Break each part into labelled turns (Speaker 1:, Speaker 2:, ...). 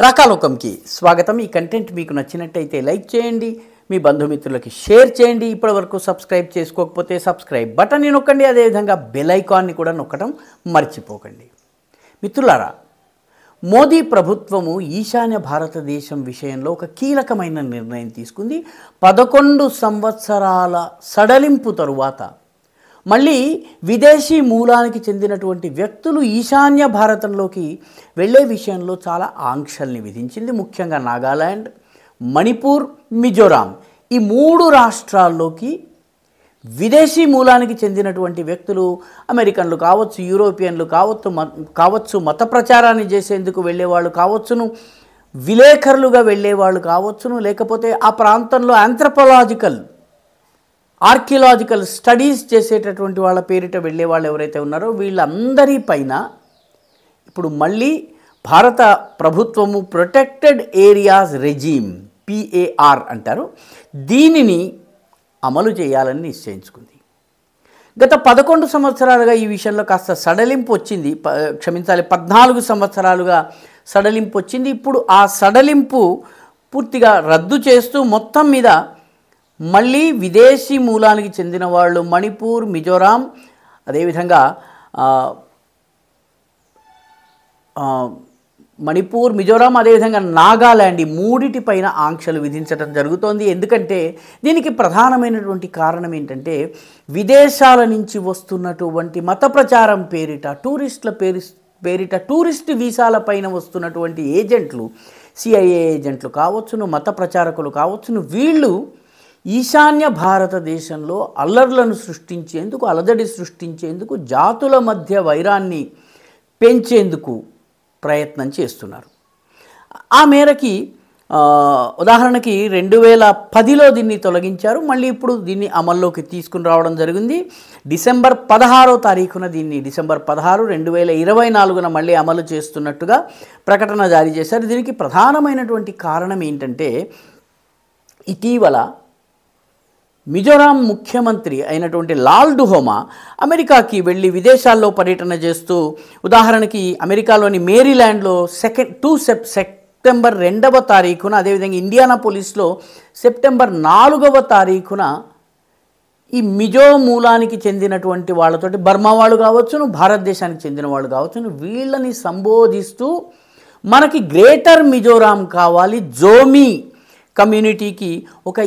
Speaker 1: రాకాలోకంకి స్వాగతం. ఈ కంటెంట్ మీకు నచ్చినట్టయితే లైక్ చేయండి, మీ బంధుమిత్రులకి షేర్ చేయండి. ఇప్పటివరకు సబ్స్క్రైబ్ చేసుకోకపోతే సబ్స్క్రైబ్ బటన్ని నొక్కండి, అదేవిధంగా బెల్ ఐకాన్ని కూడా నొక్కడం మర్చిపోకండి. మిత్రులారా, మోదీ ప్రభుత్వము ఈశాన్య భారతదేశం విషయంలో ఒక కీలకమైన నిర్ణయం తీసుకుంది. 11 సంవత్సరాల సడలింపు తరువాత మళ్ళీ విదేశీ మూలానికి చెందినటువంటి వ్యక్తులు ఈశాన్య భారతంలోకి వెళ్ళే విషయంలో చాలా ఆంక్షల్ని విధించింది. ముఖ్యంగా నాగాలాండ్, మణిపూర్, మిజోరాం ఈ 3 రాష్ట్రాల్లోకి విదేశీ మూలానికి చెందినటువంటి వ్యక్తులు, అమెరికన్లు కావచ్చు, యూరోపియన్లు కావచ్చు, మత ప్రచారాన్ని చేసేందుకు వెళ్ళేవాళ్ళు కావచ్చును, విలేకరులుగా వెళ్ళేవాళ్ళు కావచ్చును, లేకపోతే ఆ ప్రాంతంలో ఆర్కియలాజికల్ స్టడీస్ చేసేటటువంటి వాళ్ళ పేరిట వెళ్ళే వాళ్ళు ఎవరైతే ఉన్నారో వీళ్ళందరిపైన ఇప్పుడు మళ్ళీ భారత ప్రభుత్వము ప్రొటెక్టెడ్ ఏరియాస్ రెజీమ్ PAR అంటారు, దీనిని అమలు చేయాలని నిశ్చయించుకుంది. గత 11 సంవత్సరాలుగా ఈ విషయంలో కాస్త సడలింపు వచ్చింది. 14 సంవత్సరాలుగా సడలింపు వచ్చింది. ఇప్పుడు ఆ సడలింపు పూర్తిగా రద్దు చేస్తూ మొత్తం మీద మళ్ళీ విదేశీ మూలానికి చెందిన వాళ్ళు మణిపూర్, మిజోరాం, అదేవిధంగా నాగాలాండ్ ఈ 3 పైన ఆంక్షలు విధించడం జరుగుతోంది. ఎందుకంటే దీనికి ప్రధానమైనటువంటి కారణం ఏంటంటే విదేశాల నుంచి వస్తున్నటువంటి మత ప్రచారం పేరిట టూరిస్ట్ వీసాల పైన వస్తున్నటువంటి ఏజెంట్లు, CIA ఏజెంట్లు కావచ్చును, మత ప్రచారకులు కావచ్చును, వీళ్ళు ఈశాన్య భారతదేశంలో అలజడి సృష్టించేందుకు, జాతుల మధ్య వైరాన్ని పెంచేందుకు ప్రయత్నం చేస్తున్నారు. ఆ మేరకి ఉదాహరణకి 2010లో దీన్ని తొలగించారు, మళ్ళీ ఇప్పుడు దీన్ని అమల్లోకి తీసుకుని రావడం జరిగింది. డిసెంబర్ 16 2024 మళ్ళీ అమలు చేస్తున్నట్టుగా ప్రకటన జారీ చేశారు. దీనికి ప్రధానమైనటువంటి కారణం ఏంటంటే ఇటీవల మిజోరాం ముఖ్యమంత్రి అయినటువంటి లాల్ డుహోమా అమెరికాకి వెళ్ళి విదేశాల్లో పర్యటన చేస్తూ, ఉదాహరణకి అమెరికాలోని మేరీల్యాండ్లో సెప్టెంబర్ 2వ తారీఖున, అదేవిధంగా ఇండియానాపోలిస్లో సెప్టెంబర్ 4వ తారీఖున ఈ మిజో మూలానికి చెందినటువంటి వాళ్ళతోటి, బర్మా వాళ్ళు కావచ్చును, భారతదేశానికి చెందిన వాళ్ళు కావచ్చును, వీళ్ళని సంబోధిస్తూ మనకి గ్రేటర్ మిజోరాం కావాలి, జోమీ కమ్యూనిటీకి ఒక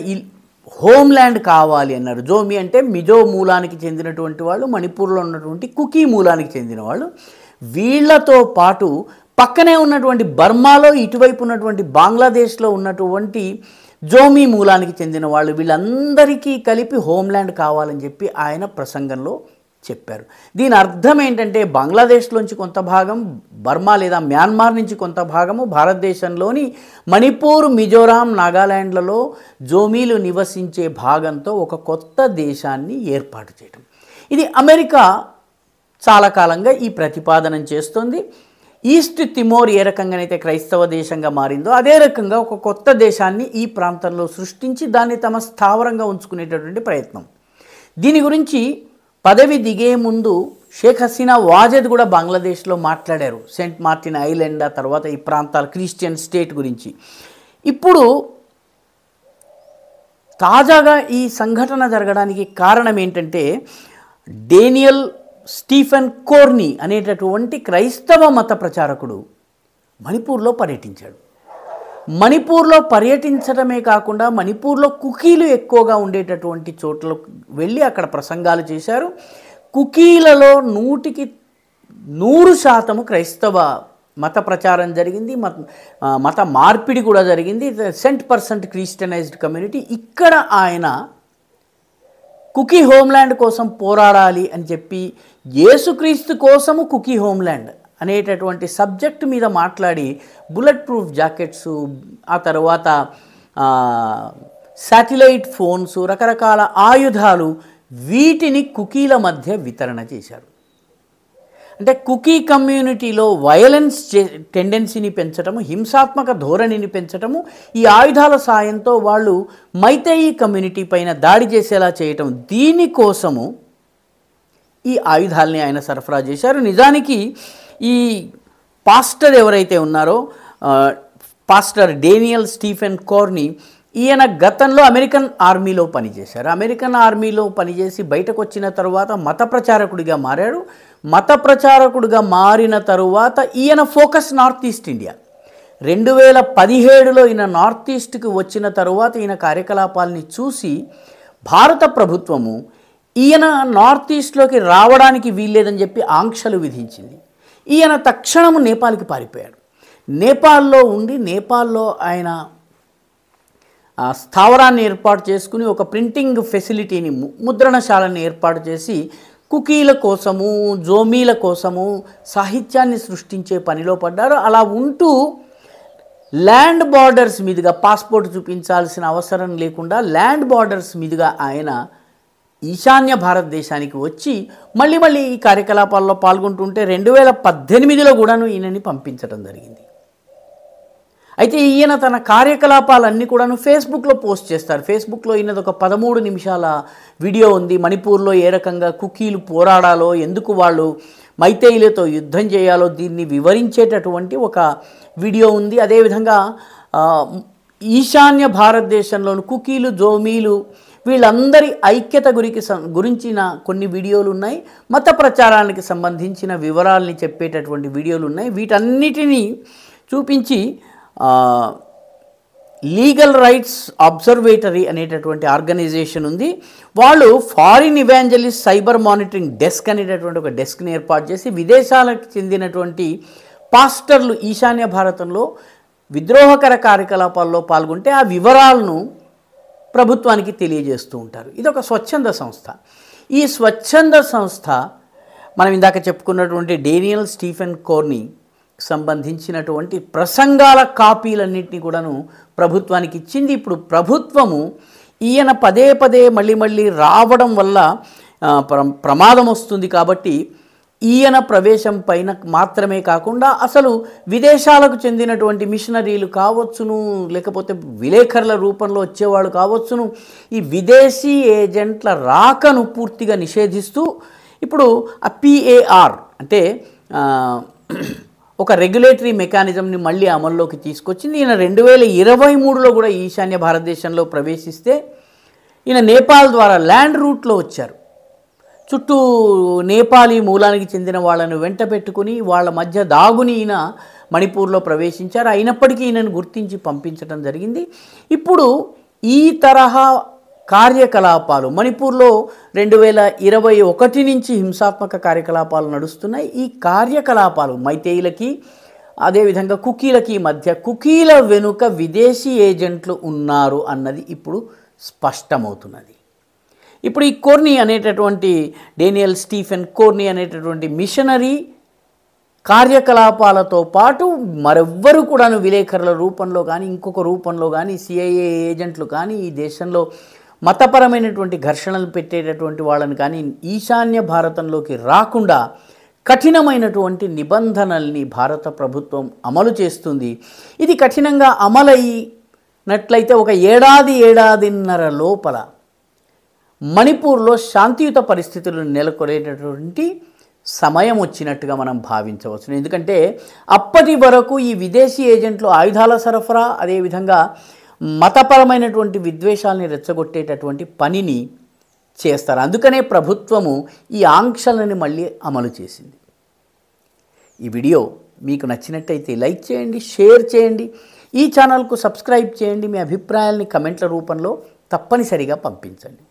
Speaker 1: హోమ్ల్యాండ్ కావాలి అన్నారు. జోమీ అంటే మిజో మూలానికి చెందినటువంటి వాళ్ళు, మణిపూర్లో ఉన్నటువంటి కుకీ మూలానికి చెందిన వాళ్ళు, వీళ్లతో పాటు పక్కనే ఉన్నటువంటి బర్మాలో ఇటువైపు ఉన్నటువంటి బంగ్లాదేశ్లో ఉన్నటువంటి జోమీ మూలానికి చెందిన వాళ్ళు, వీళ్ళందరికీ కలిపి హోమ్ల్యాండ్ కావాలని చెప్పి ఆయన ప్రసంగంలో చెప్పారు. దీని అర్థం ఏంటంటే బంగ్లాదేశ్లోంచి కొంత భాగం, బర్మా లేదా మ్యాన్మార్ నుంచి కొంత భాగము, భారతదేశంలోని మణిపూర్, మిజోరాం, నాగాలాండ్లలో జోమీలు నివసించే భాగంతో ఒక కొత్త దేశాన్ని ఏర్పాటు చేయడం. ఇది అమెరికా చాలా కాలంగా ఈ ప్రతిపాదన చేస్తోంది. ఈస్ట్ తిమోర్ ఏ రకంగానైతే క్రైస్తవ దేశంగా మారిందో అదే రకంగా ఒక కొత్త దేశాన్ని ఈ ప్రాంతంలో సృష్టించి దాన్ని తమ స్థావరంగా ఉంచుకునేటటువంటి ప్రయత్నం. దీని గురించి పదవి దిగే ముందు షేక్ హసీనా వాజేద్ కూడా బంగ్లాదేశ్లో మాట్లాడారు, సెయింట్ మార్టిన్ ఐలాండ్, ఆ తర్వాత ఈ ప్రాంతాల క్రిస్టియన్ స్టేట్ గురించి. ఇప్పుడు తాజాగా ఈ సంఘటన జరగడానికి కారణం ఏంటంటే డేనియల్ స్టీఫెన్ కోర్నీ అనేటటువంటి క్రైస్తవ మత ప్రచారకుడు మణిపూర్లో పర్యటించాడు. మణిపూర్లో పర్యటించడమే కాకుండా మణిపూర్లో కుకీలు ఎక్కువగా ఉండేటటువంటి చోట్లకు వెళ్ళి అక్కడ ప్రసంగాలు చేశారు. కుకీలలో 100% క్రైస్తవ మత ప్రచారం జరిగింది, మత మార్పిడి కూడా జరిగింది. 100% క్రిస్టియనైజ్డ్ కమ్యూనిటీ. ఇక్కడ ఆయన కుకీ హోమ్ల్యాండ్ కోసం పోరాడాలి అని చెప్పి, యేసుక్రీస్తు కోసము కుకీ హోమ్ల్యాండ్ అనేటటువంటి సబ్జెక్టు మీద మాట్లాడి బుల్లెట్ ప్రూఫ్ జాకెట్స్, ఆ తర్వాత శాటిలైట్ ఫోన్స్, రకరకాల ఆయుధాలు, వీటిని కుకీల మధ్య వితరణ చేశారు. అంటే కుకీ కమ్యూనిటీలో వైలెన్స్ టెండెన్సీని పెంచడము, హింసాత్మక ధోరణిని పెంచడము, ఈ ఆయుధాల సాయంతో వాళ్ళు మైతేయి కమ్యూనిటీ పైన దాడి చేసేలా చేయటం, దీనికోసము ఈ ఆయుధాలని ఆయన సరఫరా చేశారు. నిజానికి ఈ పాస్టర్ ఎవరైతే ఉన్నారో పాస్టర్ డేనియల్ స్టీఫెన్ కోర్నీ. ఈయన గతంలో అమెరికన్ ఆర్మీలో పనిచేశారు. అమెరికన్ ఆర్మీలో పనిచేసి బయటకు వచ్చిన తరువాత మత ప్రచారకుడిగా మారాడు. మత ప్రచారకుడిగా మారిన తరువాత ఈయన ఫోకస్ నార్త్ ఈస్ట్ ఇండియా. 2017లో ఈయన నార్త్ ఈస్ట్కి వచ్చిన తరువాత ఈయన కార్యకలాపాలని చూసి భారత ప్రభుత్వము ఈయన నార్త్ ఈస్ట్లోకి రావడానికి వీల్లేదని చెప్పి ఆంక్షలు విధించింది. ఈయన తక్షణము నేపాల్కి పారిపోయాడు. నేపాల్లో ఉండి నేపాల్లో ఆయన స్థావరాన్ని ఏర్పాటు చేసుకుని ఒక ప్రింటింగ్ ఫెసిలిటీని, ముద్రణశాలని ఏర్పాటు చేసి కుకీల కోసము, జోమీల కోసము సాహిత్యాన్ని సృష్టించే పనిలో పడ్డారు. అలా ఉంటూ ల్యాండ్ బార్డర్స్ మీదుగా, పాస్పోర్ట్ చూపించాల్సిన అవసరం లేకుండా ల్యాండ్ బార్డర్స్ మీదుగా ఆయన ఈశాన్య భారతదేశానికి వచ్చి మళ్ళీ ఈ కార్యకలాపాల్లో పాల్గొంటుంటే 2018లో కూడాను ఈయనని పంపించడం జరిగింది. అయితే ఈయన తన కార్యకలాపాలన్నీ కూడాను ఫేస్బుక్లో పోస్ట్ చేస్తారు. ఫేస్బుక్లో ఈయనది ఒక 13 నిమిషాల వీడియో ఉంది. మణిపూర్లో ఏ రకంగా కుకీలు పోరాడాలో, ఎందుకు వాళ్ళు మైతేయులతో యుద్ధం చేయాలో దీన్ని వివరించేటటువంటి ఒక వీడియో ఉంది. అదేవిధంగా ఈశాన్య భారతదేశంలోని కుకీలు, జోమీలు వీళ్ళందరి ఐక్యత గురించిన కొన్ని వీడియోలు ఉన్నాయి. మత ప్రచారానికి సంబంధించిన వివరాలని చెప్పేటటువంటి వీడియోలు ఉన్నాయి. వీటన్నిటినీ చూపించి లీగల్ రైట్స్ అబ్జర్వేటరీ అనేటటువంటి ఆర్గనైజేషన్ ఉంది. వాళ్ళు foreign evangelist cyber monitoring desk అనేటటువంటి ఒక డెస్క్ని ఏర్పాటు చేసి విదేశాలకు చెందినటువంటి పాస్టర్లు ఈశాన్య భారతంలో విద్రోహకర కార్యకలాపాల్లో పాల్గొంటే ఆ వివరాలను ప్రభుత్వానికి తెలియజేస్తూ ఉంటారు. ఇది ఒక స్వచ్ఛంద సంస్థ. ఈ స్వచ్ఛంద సంస్థ మనం ఇందాక చెప్పుకున్నటువంటి డేనియల్ స్టీఫెన్ కోర్నీ సంబంధించినటువంటి ప్రసంగాల కాపీలన్నింటినీ కూడాను ప్రభుత్వానికి ఇచ్చింది. ఇప్పుడు ప్రభుత్వము ఈయన పదే మళ్ళీ రావడం వల్ల ప్రమాదం వస్తుంది కాబట్టి ఈయన ప్రవేశం పైన మాత్రమే కాకుండా అసలు విదేశాలకు చెందినటువంటి మిషనరీలు కావచ్చును, లేకపోతే విలేకరుల రూపంలో వచ్చేవాళ్ళు కావచ్చును, ఈ విదేశీ ఏజెంట్ల రాకను పూర్తిగా నిషేధిస్తూ ఇప్పుడు ఆ PAR అంటే ఒక రెగ్యులేటరీ మెకానిజంని మళ్ళీ అమల్లోకి తీసుకొచ్చింది. ఈయన 2023లో కూడా ఈశాన్య భారతదేశంలో ప్రవేశిస్తే ఈయన నేపాల్ ద్వారా ల్యాండ్ రూట్లో వచ్చారు. చుట్టూ నేపాలీ మూలానికి చెందిన వాళ్ళను వెంట పెట్టుకుని వాళ్ళ మధ్య దాగుని ఈయన మణిపూర్లో ప్రవేశించారు. అయినప్పటికీ ఈయనను గుర్తించి పంపించడం జరిగింది. ఇప్పుడు ఈ తరహా కార్యకలాపాలు మణిపూర్లో 2021 నుంచి హింసాత్మక కార్యకలాపాలు నడుస్తున్నాయి. ఈ కార్యకలాపాలు మైతేయులకి అదేవిధంగా కుకీలకి మధ్య, కుకీల వెనుక విదేశీ ఏజెంట్లు ఉన్నారు అన్నది ఇప్పుడు స్పష్టమవుతున్నది. ఇప్పుడు ఈ కోర్నీ అనేటటువంటి డేనియల్ స్టీఫెన్ కోర్నీ అనేటటువంటి మిషనరీ కార్యకలాపాలతో పాటు మరెవ్వరు కూడాను విలేకరుల రూపంలో కానీ ఇంకొక రూపంలో కానీ CIA ఏజెంట్లు కానీ ఈ దేశంలో మతపరమైనటువంటి ఘర్షణలు పెట్టేటటువంటి వాళ్ళని కానీ ఈశాన్య భారతంలోకి రాకుండా కఠినమైనటువంటి నిబంధనల్ని భారత ప్రభుత్వం అమలు చేస్తుంది. ఇది కఠినంగా అమలైనట్లయితే ఒక ఏడాదిన్నర లోపల మణిపూర్లో శాంతియుత పరిస్థితులు నెలకొనేటటువంటి సమయం వచ్చినట్టుగా మనం భావించవచ్చు. ఎందుకంటే అప్పటి వరకు ఈ విదేశీ ఏజెంట్లు ఆయుధాల సరఫరా, అదేవిధంగా మతపరమైనటువంటి విద్వేషాలని రెచ్చగొట్టేటటువంటి పనిని చేస్తారు. అందుకనే ప్రభుత్వము ఈ ఆంక్షలను మళ్ళీ అమలు చేసింది. ఈ వీడియో మీకు నచ్చినట్టయితే లైక్ చేయండి, షేర్ చేయండి, ఈ ఛానల్కు సబ్స్క్రైబ్ చేయండి. మీ అభిప్రాయాల్ని కమెంట్ల రూపంలో తప్పనిసరిగా పంపించండి.